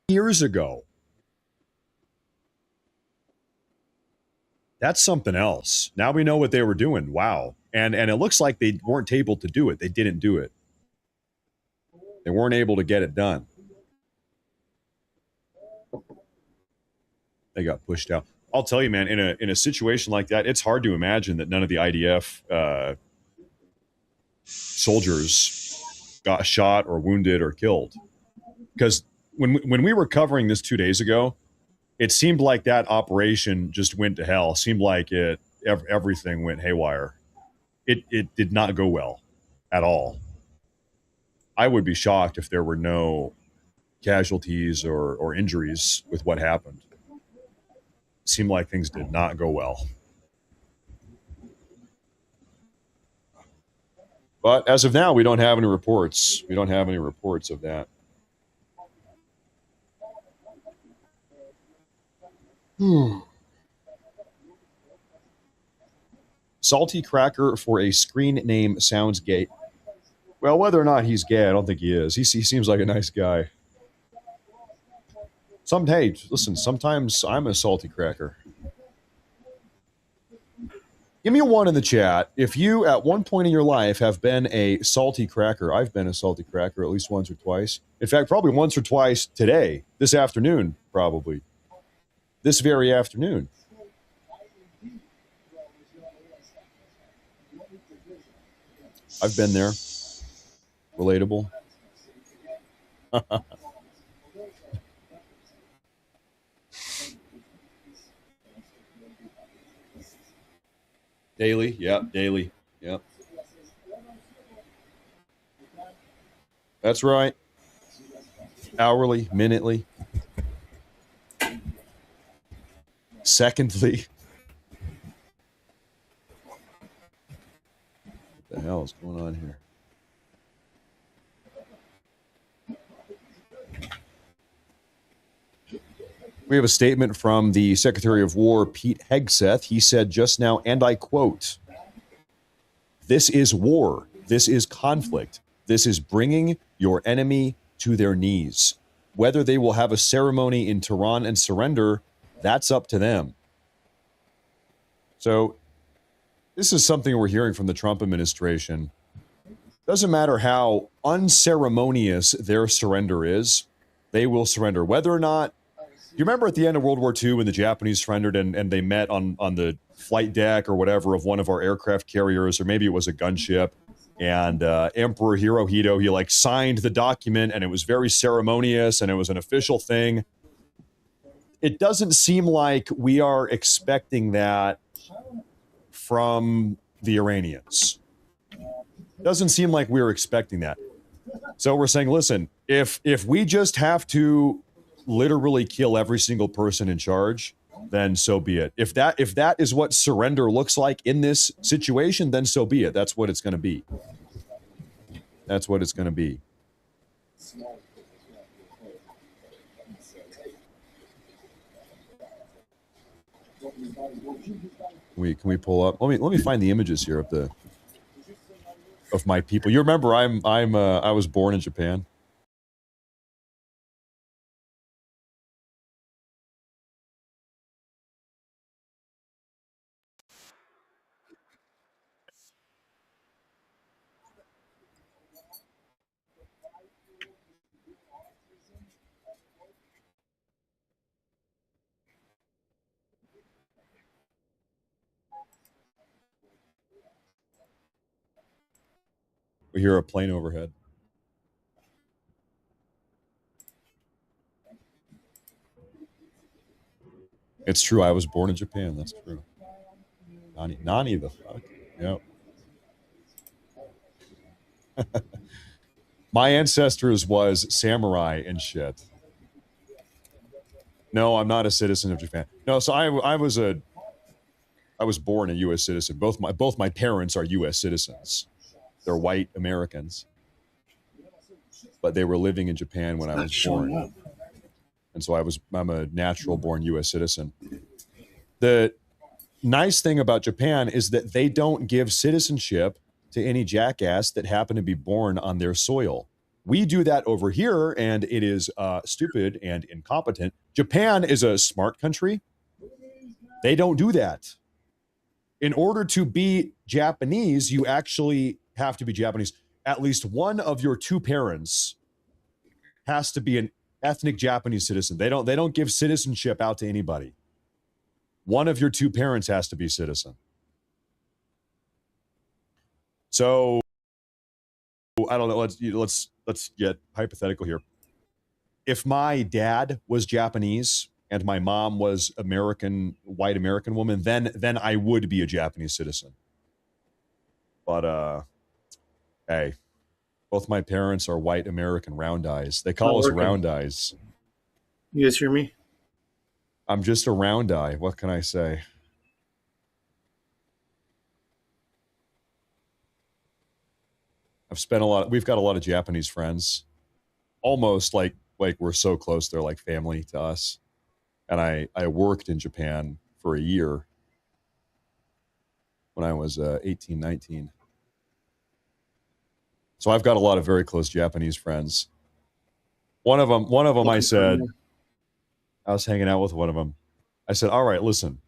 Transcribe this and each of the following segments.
Years ago. That's something else. Now we know what they were doing. Wow. And it looks like they weren't able to do it. They didn't do it. They weren't able to get it done. They got pushed out. I'll tell you, man, in a situation like that, it's hard to imagine that none of the IDF soldiers got shot or wounded or killed. Because when we were covering this 2 days ago, it seemed like that operation just went to hell. It seemed like everything went haywire. It did not go well at all. I would be shocked if there were no casualties or injuries with what happened. It seemed like things did not go well. But as of now, we don't have any reports. We don't have any reports of that. Salty cracker for a screen name sounds gay. Well, whether or not he's gay, I don't think he is. He seems like a nice guy. Hey, listen, sometimes I'm a salty cracker. Give me a 1 in the chat if you, at one point in your life, have been a salty cracker. I've been a salty cracker at least once or twice. In fact, probably once or twice today, this afternoon, probably. This very afternoon. I've been there. Relatable. Daily, yep, daily, yep. That's right. Hourly, minutely. Secondly. What the hell is going on here? We have a statement from the Secretary of War, Pete Hegseth. He said just now, and I quote, "This is war. This is conflict. This is bringing your enemy to their knees. Whether they will have a ceremony in Tehran and surrender, that's up to them." So this is something we're hearing from the Trump administration. Doesn't matter how unceremonious their surrender is, they will surrender. Whether or not, you remember at the end of World War II when the Japanese surrendered and they met on the flight deck or whatever of one of our aircraft carriers, or maybe it was a gunship, and Emperor Hirohito, he like signed the document and it was very ceremonious and it was an official thing. It doesn't seem like we are expecting that from the Iranians. Doesn't seem like we're expecting that. So we're saying, listen, if we just have to literally kill every single person in charge, then so be it. If that is what surrender looks like in this situation, then so be it. That's what it's going to be. That's what it's going to be. Can we pull up? Let me find the images here of my people. You remember I was born in Japan. We hear a plane overhead. It's true. I was born in Japan. That's true. Nani the fuck? Yep. My ancestors was samurai and shit. No, I'm not a citizen of Japan. No, so I was born a U.S. citizen. Both my parents are U.S. citizens. They're white Americans. but they were living in Japan when I was born. Up. And so I'm a natural born US citizen. The nice thing about Japan is that they don't give citizenship to any jackass that happen to be born on their soil. We do that over here, and it is stupid and incompetent. Japan is a smart country. They don't do that. In order to be Japanese, you actually have to be Japanese. At least one of your two parents has to be an ethnic Japanese citizen. They don't give citizenship out to anybody. One of your two parents has to be citizen. So I don't know. Let's get hypothetical here. If my dad was Japanese and my mom was American, white American woman, then I would be a Japanese citizen. But hey, both my parents are white American round eyes. They call us round eyes. You guys hear me? I'm just a round eye. What can I say? We've got a lot of Japanese friends. Almost like we're so close, they're like family to us. And I worked in Japan for a year when I was 18, 19. So I've got a lot of very close Japanese friends. One of them I said, I was hanging out with one of them. I said, all right, listen,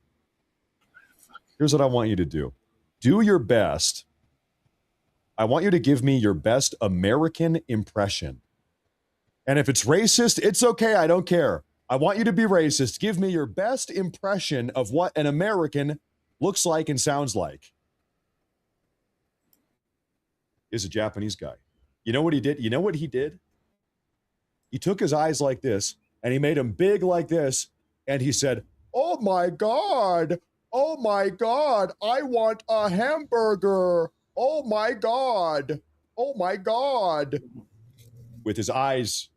here's what I want you to do. Do your best. I want you to give me your best American impression. And if it's racist, it's okay. I don't care. I want you to be racist. Give me your best impression of what an American looks like and sounds like. Is a Japanese guy. You know what he did? He took his eyes like this and he made them big like this. And he said, oh my God, I want a hamburger. Oh my God, with his eyes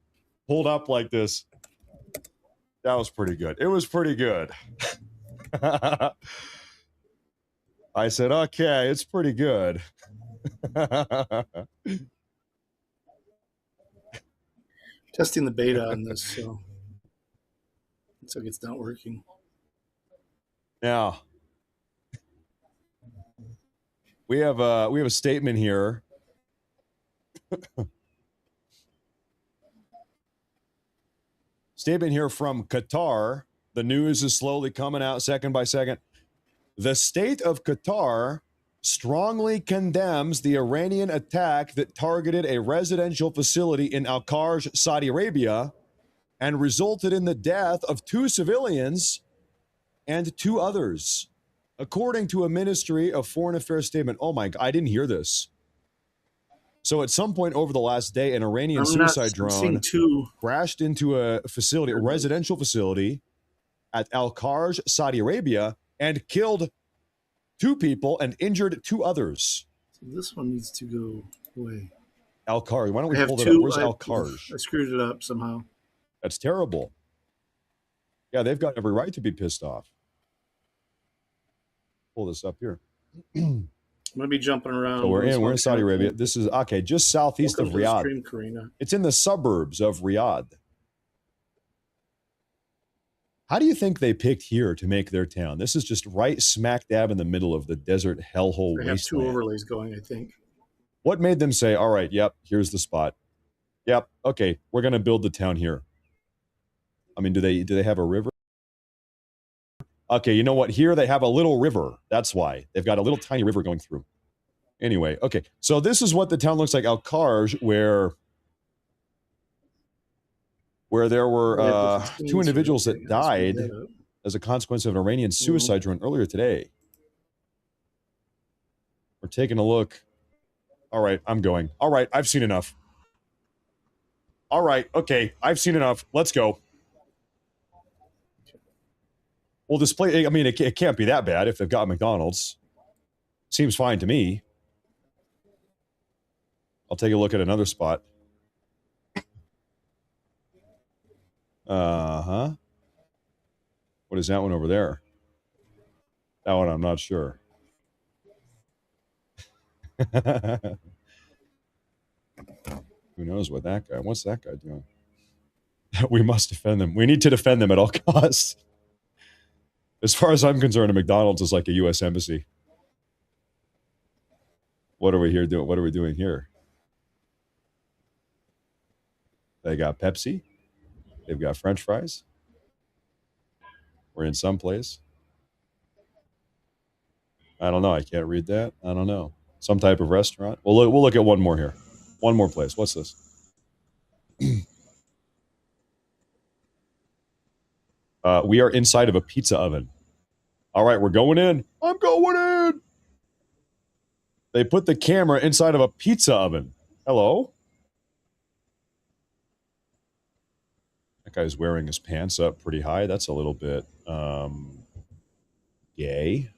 pulled up like this. That was pretty good. It was pretty good. I said, okay, it's pretty good. Testing the beta on this, so looks like it's not working. Now, we have a statement here. Statement here from Qatar. The news is slowly coming out second by second. The state of Qatar strongly condemns the Iranian attack that targeted a residential facility in Al-Kharj, Saudi Arabia, and resulted in the death of 2 civilians and 2 others. According to a Ministry of Foreign Affairs statement. Oh my God, I didn't hear this. So at some point over the last day, an Iranian suicide drone crashed into a facility, a residential facility at Al-Kharj, Saudi Arabia, and killed 2 people and injured 2 others. So this one needs to go away. Al-Kharj. Why don't we pull that up? Where's Al-Kharj? I screwed it up somehow. That's terrible. Yeah, they've got every right to be pissed off. Pull this up here. I'm going to be jumping around. So we're in Saudi Arabia. This is, okay, just southeast of Riyadh. Stream, Karina. It's in the suburbs of Riyadh. How do you think they picked here to make their town? This is just right smack dab in the middle of the desert hellhole wasteland. They have 2 overlays going, I think. What made them say, all right, yep, here's the spot. Yep, okay, we're going to build the town here. I mean, do they have a river? Okay, you know what? Here they have a little river. That's why. They've got a little tiny river going through. Anyway, okay. So this is what the town looks like, Al-Kharj, where there were 2 individuals that died as a consequence of an Iranian suicide drone earlier today. We're taking a look. All right, I'm going. All right, I've seen enough. All right, okay, I've seen enough. Let's go. Well, display, I mean, it can't be that bad if they've got McDonald's. Seems fine to me. I'll take a look at another spot. Uh-huh. What is that one over there? That one, I'm not sure. Who knows what that guy? What's that guy doing? We must defend them. We need to defend them at all costs. As far as I'm concerned, a McDonald's is like a U.S. embassy. What are we here doing? What are we doing here? They got Pepsi. They've got French fries. We're in some place. I don't know. I can't read that. I don't know. Some type of restaurant. We'll look at one more here. One more place. What's this? We are inside of a pizza oven. All right, we're going in. I'm going in. They put the camera inside of a pizza oven. Hello? That guy's wearing his pants up pretty high. That's a little bit gay.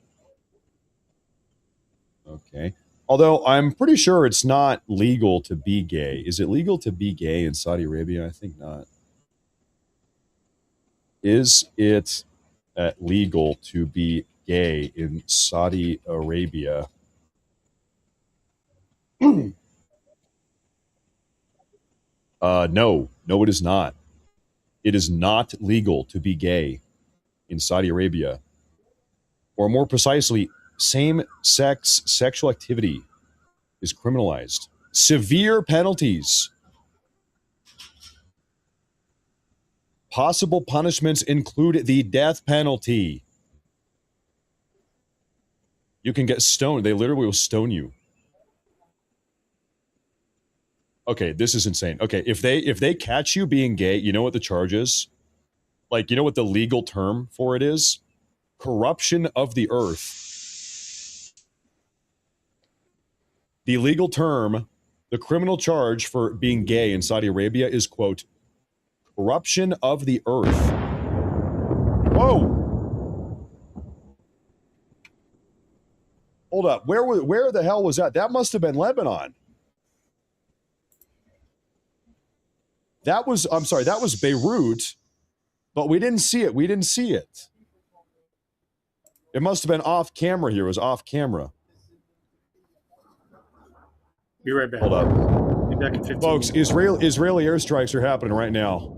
Okay. Although I'm pretty sure it's not legal to be gay. Is it legal to be gay in Saudi Arabia? I think not. Is it legal to be gay in Saudi Arabia? No. No, it is not. It is not legal to be gay in Saudi Arabia. Or more precisely, same-sex sexual activity is criminalized. Severe penalties. Possible punishments include the death penalty. You can get stoned. They literally will stone you. Okay, this is insane. Okay, if they catch you being gay, you know what the charge is? Like, you know what the legal term for it is? Corruption of the earth. The legal term, the criminal charge for being gay in Saudi Arabia is, quote, corruption of the earth. Whoa. Hold up. Where the hell was that? That must have been Lebanon. That was Beirut, but we didn't see it. It must have been off camera here. It was off camera. Be right back. Hold up. Be back in 15 Folks, minutes. Israeli airstrikes are happening right now.